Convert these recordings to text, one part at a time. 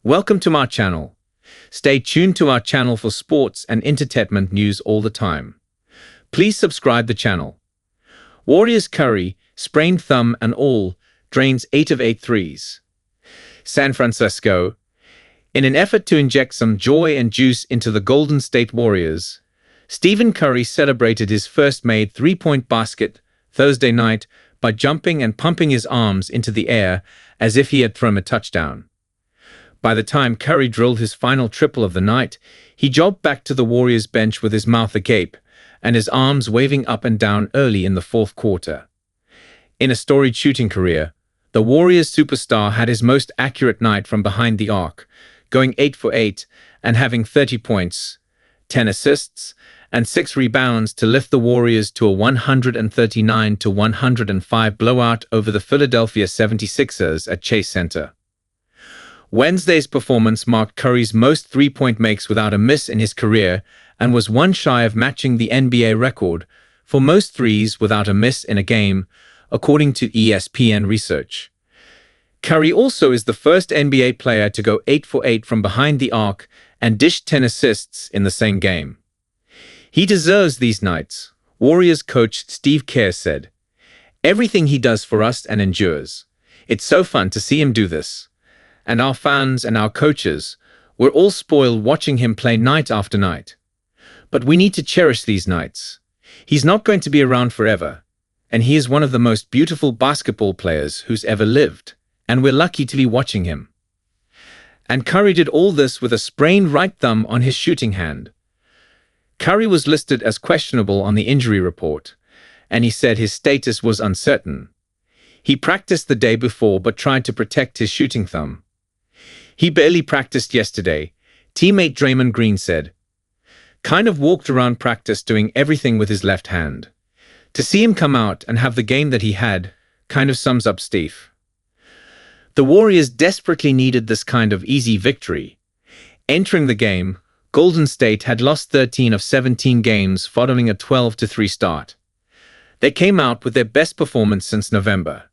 Welcome to our channel. Stay tuned to our channel for sports and entertainment news all the time. Please subscribe the channel. Warriors Curry, sprained thumb and all, drains 8 of 8 threes. San Francisco. In an effort to inject some joy and juice into the Golden State Warriors, Stephen Curry celebrated his first made three-point basket Thursday night by jumping and pumping his arms into the air as if he had thrown a touchdown. By the time Curry drilled his final triple of the night, he jogged back to the Warriors bench with his mouth agape and his arms waving up and down early in the fourth quarter. In a storied shooting career, the Warriors superstar had his most accurate night from behind the arc, going 8 for 8 and having 30 points, 10 assists, and 6 rebounds to lift the Warriors to a 139-105 blowout over the Philadelphia 76ers at Chase Center. Wednesday's performance marked Curry's most three-point makes without a miss in his career and was one shy of matching the NBA record for most threes without a miss in a game, according to ESPN research. Curry also is the first NBA player to go 8 for 8 from behind the arc and dish 10 assists in the same game. He deserves these nights, Warriors coach Steve Kerr said. Everything he does for us and endures. It's so fun to see him do this. And our fans and our coaches, we're all spoiled watching him play night after night. But we need to cherish these nights. He's not going to be around forever, and he is one of the most beautiful basketball players who's ever lived, and we're lucky to be watching him. And Curry did all this with a sprained right thumb on his shooting hand. Curry was listed as questionable on the injury report, and he said his status was uncertain. He practiced the day before but tried to protect his shooting thumb. He barely practiced yesterday, teammate Draymond Green said. Kind of walked around practice doing everything with his left hand. To see him come out and have the game that he had kind of sums up Steve. The Warriors desperately needed this kind of easy victory. Entering the game, Golden State had lost 13 of 17 games following a 12-3 start. They came out with their best performance since November.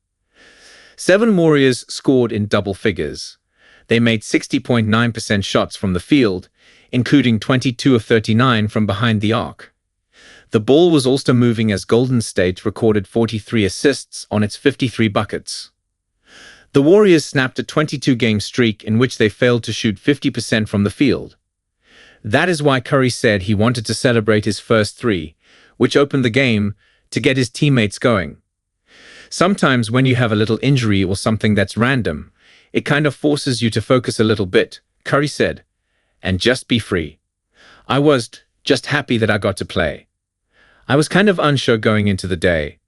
7 Warriors scored in double figures. They made 60.9% shots from the field, including 22 of 39 from behind the arc. The ball was also moving as Golden State recorded 43 assists on its 53 buckets. The Warriors snapped a 22-game streak in which they failed to shoot 50% from the field. That is why Curry said he wanted to celebrate his first three, which opened the game, to get his teammates going. Sometimes when you have a little injury or something that's random, it kind of forces you to focus a little bit, Curry said, and just be free. I was just happy that I got to play. I was kind of unsure going into the day.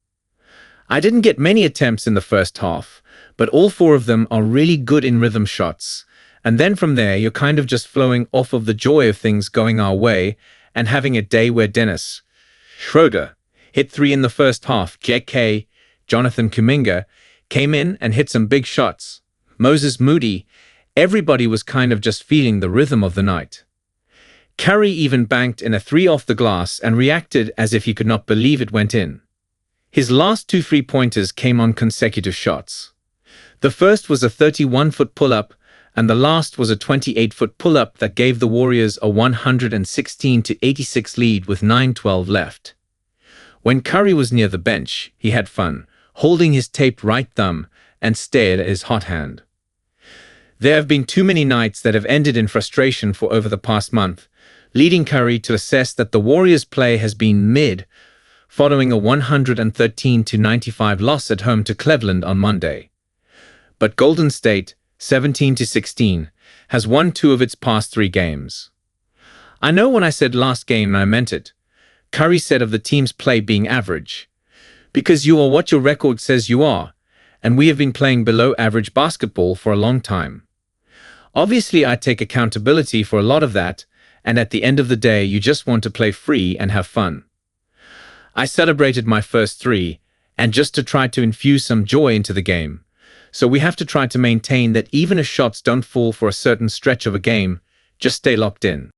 I didn't get many attempts in the first half, but all 4 of them are really good in rhythm shots, and then from there you're kind of just flowing off of the joy of things going our way and having a day where Dennis Schroeder hit 3 in the first half. J.K. Jonathan Kuminga came in and hit some big shots. Moses Moody, everybody was kind of just feeling the rhythm of the night. Curry even banked in a 3 off the glass and reacted as if he could not believe it went in. His last 2 3-pointers came on consecutive shots. The first was a 31-foot pull-up, and the last was a 28-foot pull-up that gave the Warriors a 116-86 lead with 9:12 left. When Curry was near the bench, he had fun, holding his taped right thumb and stared at his hot hand. There have been too many nights that have ended in frustration for over the past month, leading Curry to assess that the Warriors' play has been mid, following a 113-95 loss at home to Cleveland on Monday. But Golden State, 17-16, has won 2 of its past 3 games. I know when I said last game I meant it. Curry said of the team's play being average. Because you are what your record says you are, and we have been playing below average basketball for a long time. Obviously I take accountability for a lot of that, and at the end of the day you just want to play free and have fun. I celebrated my first 3, and just to try to infuse some joy into the game. So we have to try to maintain that even if shots don't fall for a certain stretch of a game, just stay locked in.